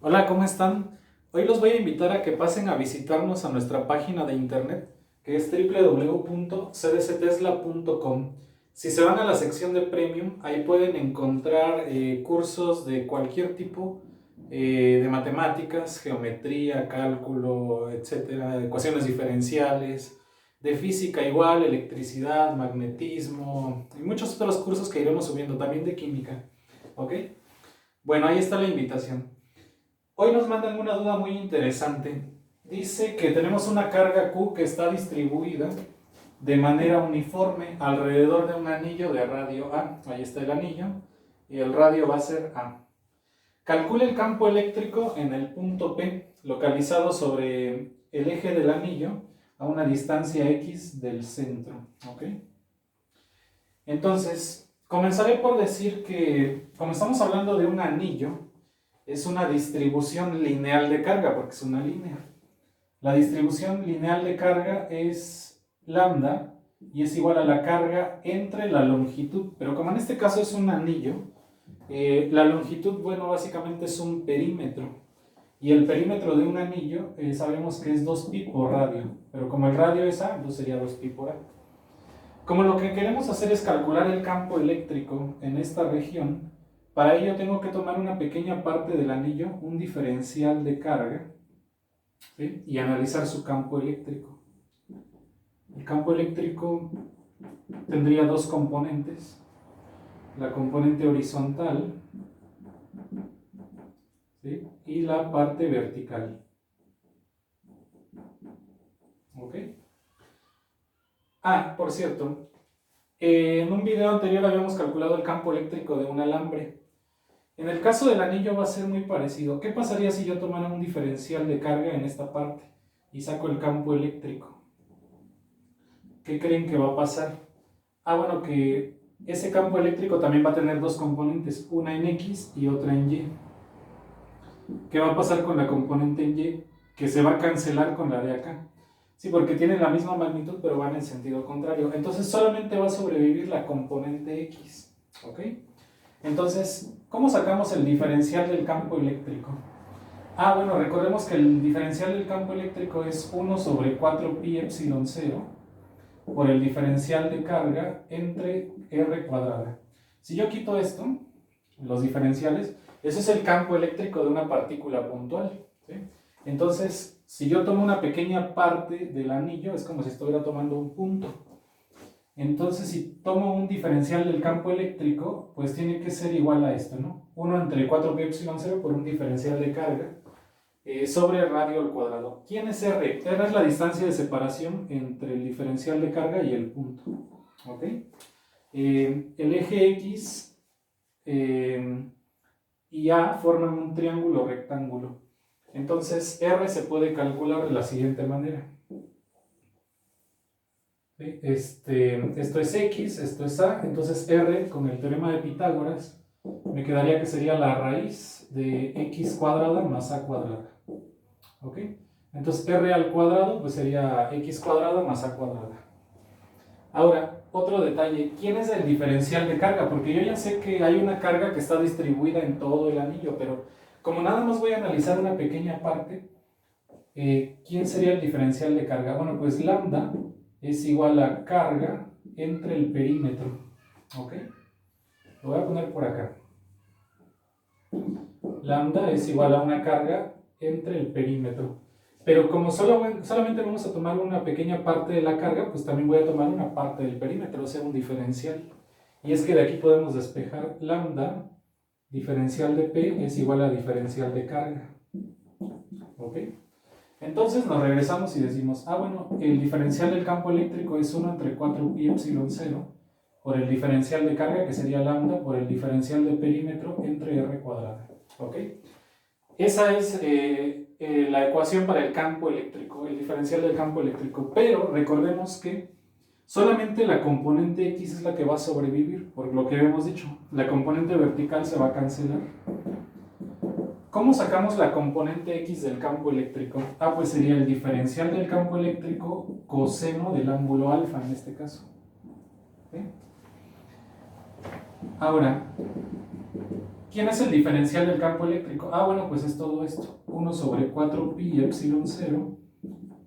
Hola, ¿cómo están? Hoy los voy a invitar a que pasen a visitarnos a nuestra página de internet, que es www.cdctesla.com. Si se van a la sección de Premium, ahí pueden encontrar cursos de cualquier tipo, de matemáticas, geometría, cálculo, etcétera, ecuaciones diferenciales, de física igual, electricidad, magnetismo y muchos otros cursos que iremos subiendo, también de química. ¿Ok? Bueno, ahí está la invitación. Hoy nos mandan una duda muy interesante. Dice que tenemos una carga Q que está distribuida de manera uniforme alrededor de un anillo de radio A. Ahí está el anillo y el radio va a ser A. Calcule el campo eléctrico en el punto P, localizado sobre el eje del anillo a una distancia X del centro. ¿Ok? Entonces, comenzaré por decir que, como estamos hablando de un anillo, es una distribución lineal de carga, porque es una línea. La distribución lineal de carga es lambda y es igual a la carga entre la longitud, pero como en este caso es un anillo, la longitud, bueno, básicamente es un perímetro. Y el perímetro de un anillo sabemos que es 2pi por radio, pero como el radio es A, entonces sería 2pi por A. Como lo que queremos hacer es calcular el campo eléctrico en esta región, para ello tengo que tomar una pequeña parte del anillo, un diferencial de carga, ¿sí? Y analizar su campo eléctrico. El campo eléctrico tendría dos componentes, la componente horizontal, ¿sí? Y la parte vertical. ¿Ok? Ah, por cierto, en un video anterior habíamos calculado el campo eléctrico de un alambre. En el caso del anillo va a ser muy parecido. ¿Qué pasaría si yo tomara un diferencial de carga en esta parte y saco el campo eléctrico? ¿Qué creen que va a pasar? Ah, bueno, que ese campo eléctrico también va a tener dos componentes, una en X y otra en Y. ¿Qué va a pasar con la componente en Y? Que se va a cancelar con la de acá. Sí, porque tienen la misma magnitud, pero van en sentido contrario. Entonces solamente va a sobrevivir la componente X. ¿Ok? Entonces, ¿cómo sacamos el diferencial del campo eléctrico? Ah, bueno, recordemos que el diferencial del campo eléctrico es 1 sobre 4pi epsilon 0 por el diferencial de carga entre R cuadrada. Si yo quito esto, los diferenciales, ese es el campo eléctrico de una partícula puntual, ¿sí? Entonces, si yo tomo una pequeña parte del anillo, es como si estuviera tomando un punto. Entonces, si tomo un diferencial del campo eléctrico, pues tiene que ser igual a esto, ¿no? 1 entre 4pi epsilon 0 por un diferencial de carga sobre radio al cuadrado. ¿Quién es R? R es la distancia de separación entre el diferencial de carga y el punto. ¿Ok? El eje X y A forman un triángulo rectángulo. Entonces R se puede calcular de la siguiente manera. ¿Sí? Esto es X, esto es A, entonces R con el teorema de Pitágoras me quedaría que sería la raíz de X cuadrada más A cuadrada. ¿Ok? Entonces R al cuadrado pues sería X cuadrada más A cuadrada. Ahora, otro detalle, ¿quién es el diferencial de carga? Porque yo ya sé que hay una carga que está distribuida en todo el anillo, pero como nada más voy a analizar una pequeña parte, ¿quién sería el diferencial de carga? Bueno, pues lambda es igual a carga entre el perímetro. ¿Ok? Lo voy a poner por acá. Lambda es igual a una carga entre el perímetro. Pero como solamente vamos a tomar una pequeña parte de la carga, pues también voy a tomar una parte del perímetro, o sea, un diferencial. Y es que de aquí podemos despejar lambda, diferencial de P es igual a diferencial de carga. ¿Ok? Entonces nos regresamos y decimos, ah, bueno, el diferencial del campo eléctrico es 1 entre 4pi epsilon 0 por el diferencial de carga, que sería lambda, por el diferencial de perímetro entre R cuadrada. ¿Ok? Esa es la ecuación para el campo eléctrico, el diferencial del campo eléctrico. Pero recordemos que solamente la componente X es la que va a sobrevivir, por lo que habíamos dicho. La componente vertical se va a cancelar. ¿Cómo sacamos la componente X del campo eléctrico? Ah, pues sería el diferencial del campo eléctrico coseno del ángulo alfa en este caso. ¿Sí? Ahora, ¿Quién es el diferencial del campo eléctrico? Ah, bueno, pues es todo esto. 1 sobre 4 pi epsilon 0,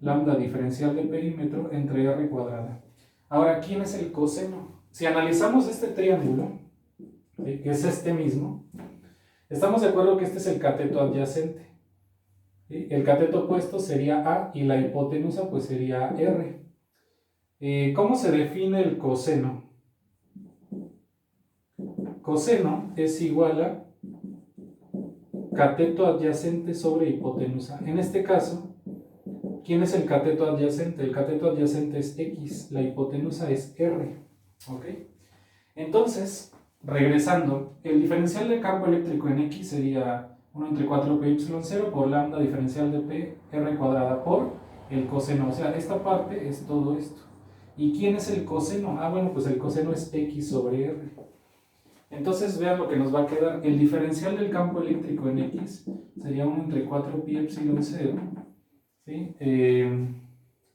lambda diferencial de perímetro entre r cuadrada. Ahora, ¿quién es el coseno? Si analizamos este triángulo, ¿sí?, que es este mismo, estamos de acuerdo que este es el cateto adyacente, ¿sí? El cateto opuesto sería A y la hipotenusa pues sería R. ¿Cómo se define el coseno? Coseno es igual a cateto adyacente sobre hipotenusa. En este caso, ¿quién es el cateto adyacente? El cateto adyacente es X, la hipotenusa es R. ¿Ok? Entonces, regresando, el diferencial de campo eléctrico en X sería 1 entre 4 pi epsilon 0 por lambda diferencial de P R cuadrada por el coseno. O sea, esta parte es todo esto. ¿Y quién es el coseno? Ah, bueno, pues el coseno es X sobre R. Entonces vean lo que nos va a quedar. El diferencial del campo eléctrico en X sería 1 entre 4 pi epsilon 0, ¿sí?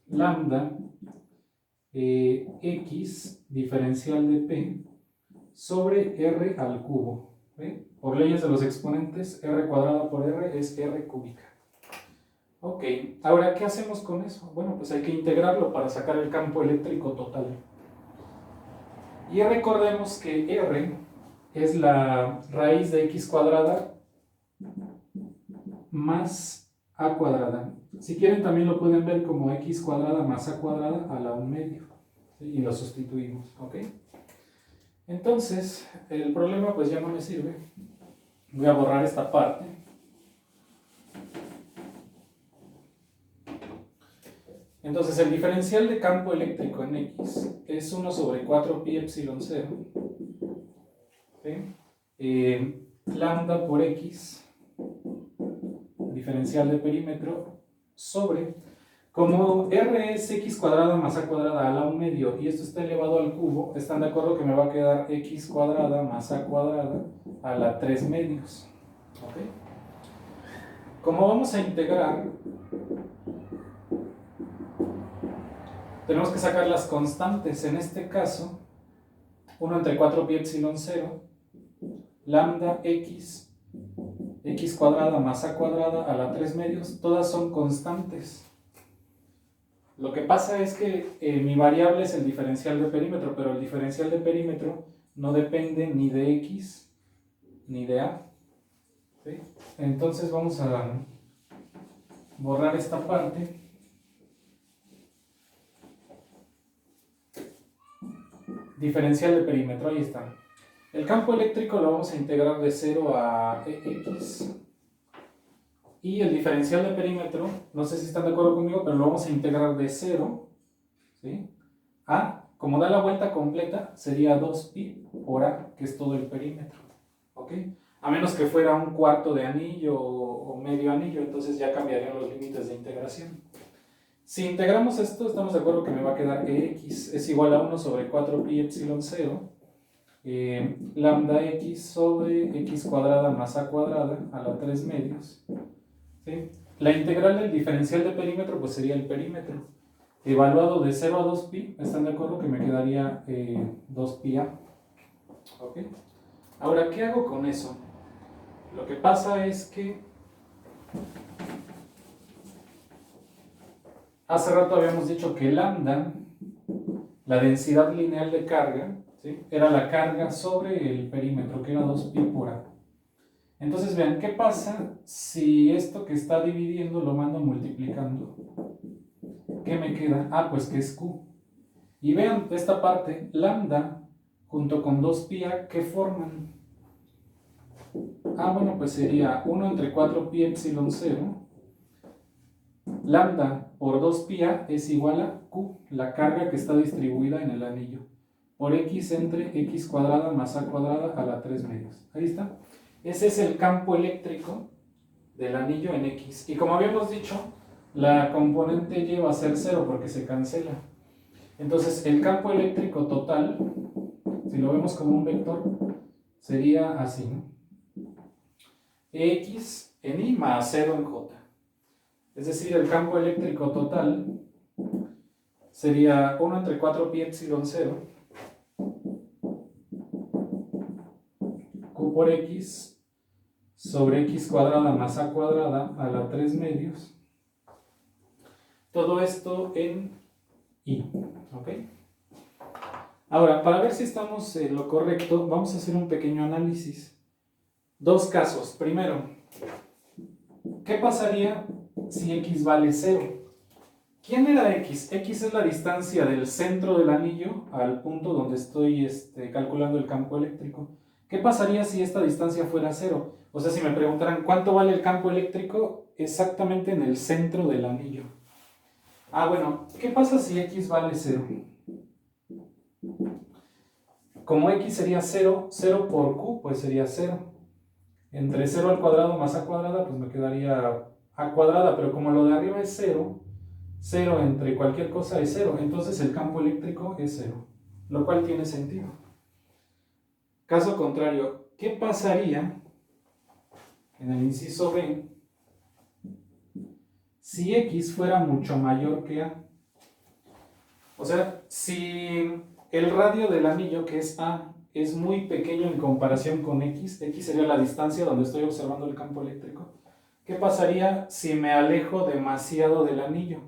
Lambda X diferencial de P sobre R al cubo, ¿sí? Por leyes de los exponentes, R cuadrada por R es R cúbica. Ok, ahora ¿qué hacemos con eso? Bueno, pues hay que integrarlo para sacar el campo eléctrico total. Y recordemos que R es la raíz de x cuadrada más a cuadrada. Si quieren también lo pueden ver como x cuadrada más a cuadrada a la 1/2, ¿sí? Y lo sustituimos, ¿ok? Entonces, el problema pues ya no me sirve. Voy a borrar esta parte. Entonces, el diferencial de campo eléctrico en X es 1 sobre 4 pi epsilon 0, ¿sí? Lambda por X, diferencial de perímetro, sobre, como R es x cuadrada más a cuadrada a la 1/2 y esto está elevado al cubo, ¿están de acuerdo que me va a quedar x cuadrada más a cuadrada a la 3/2? ¿Ok? Como vamos a integrar, tenemos que sacar las constantes. En este caso, 1 entre 4 pi epsilon 0, lambda x cuadrada más a cuadrada a la 3/2, todas son constantes. Lo que pasa es que mi variable es el diferencial de perímetro, pero el diferencial de perímetro no depende ni de x ni de a, ¿sí? Entonces vamos a borrar esta parte. Diferencial de perímetro, ahí está. El campo eléctrico lo vamos a integrar de 0 a x. Y el diferencial de perímetro, no sé si están de acuerdo conmigo, pero lo vamos a integrar de 0, ¿sí?, a, como da la vuelta completa, sería 2pi por a, que es todo el perímetro, ¿ok? A menos que fuera un cuarto de anillo o medio anillo, entonces ya cambiarían los límites de integración. Si integramos esto, estamos de acuerdo que me va a quedar x es igual a 1 sobre 4 pi epsilon 0, lambda x sobre x cuadrada más a cuadrada a la 3/2, ¿sí? La integral del diferencial de perímetro pues sería el perímetro. Evaluado de 0 a 2pi, ¿están de acuerdo que me quedaría 2pi a? ¿Ok? Ahora, ¿qué hago con eso? Lo que pasa es que hace rato habíamos dicho que lambda, la densidad lineal de carga, ¿sí?, era la carga sobre el perímetro, que era 2pi por a. Entonces vean, ¿qué pasa si esto que está dividiendo lo mando multiplicando? ¿Qué me queda? Ah, pues que es Q. Y vean esta parte, lambda junto con 2pi a, ¿qué forman? Ah, bueno, pues sería 1 entre 4 pi epsilon 0. Lambda por 2pi a es igual a Q, la carga que está distribuida en el anillo, por x entre x cuadrada más a cuadrada a la 3/2. Ahí está. Ese es el campo eléctrico del anillo en X. Y como habíamos dicho, la componente Y va a ser 0 porque se cancela. Entonces, el campo eléctrico total, si lo vemos como un vector, sería así, ¿no? X en Y más 0 en J. Es decir, el campo eléctrico total sería 1 entre 4 pi epsilon 0, Q por X sobre x cuadrada más a cuadrada a la 3 medios. Todo esto en y. ¿Ok? Ahora, para ver si estamos en lo correcto, vamos a hacer un pequeño análisis. Dos casos. Primero, ¿qué pasaría si x vale 0? ¿Quién era x? X es la distancia del centro del anillo al punto donde estoy calculando el campo eléctrico. ¿Qué pasaría si esta distancia fuera 0? O sea, si me preguntaran cuánto vale el campo eléctrico exactamente en el centro del anillo. Bueno, ¿qué pasa si x vale 0? Como x sería 0, 0 por q, pues sería 0. Entre 0 al cuadrado más a cuadrada, pues me quedaría a cuadrada, pero como lo de arriba es 0, 0 entre cualquier cosa es 0, entonces el campo eléctrico es 0, lo cual tiene sentido. Caso contrario, ¿qué pasaría en el inciso B si x fuera mucho mayor que a? O sea, si el radio del anillo, que es a, es muy pequeño en comparación con x sería la distancia donde estoy observando el campo eléctrico, ¿qué pasaría si me alejo demasiado del anillo?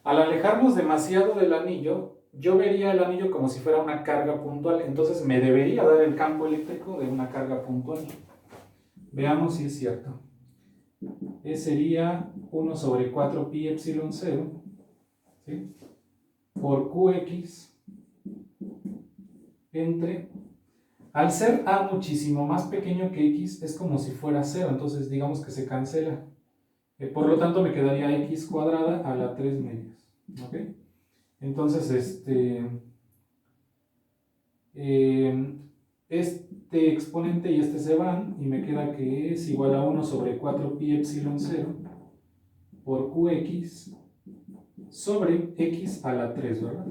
Al alejarnos demasiado del anillo, yo vería el anillo como si fuera una carga puntual, entonces me debería dar el campo eléctrico de una carga puntual. Veamos si es cierto. Sería 1 sobre 4 pi epsilon 0, ¿sí?, por qx entre... Al ser a muchísimo más pequeño que x, es como si fuera 0, entonces digamos que se cancela. Por lo tanto, me quedaría x cuadrada a la 3 medios. ¿Ok? Entonces, este exponente y este se van, y me queda que es igual a 1 sobre 4 pi epsilon 0 por qx sobre x a la 3, ¿verdad?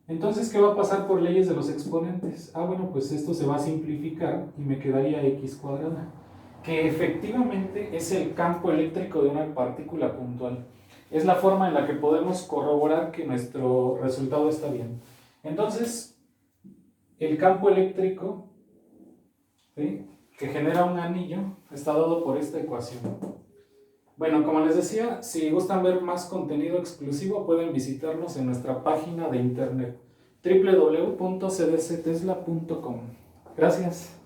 Entonces, ¿qué va a pasar por leyes de los exponentes? Bueno, pues esto se va a simplificar y me quedaría x cuadrada, que efectivamente es el campo eléctrico de una partícula puntual. Es la forma en la que podemos corroborar que nuestro resultado está bien. Entonces, el campo eléctrico, ¿sí?, que genera un anillo está dado por esta ecuación. Bueno, como les decía, si gustan ver más contenido exclusivo, pueden visitarnos en nuestra página de internet www.cdctesla.com. Gracias.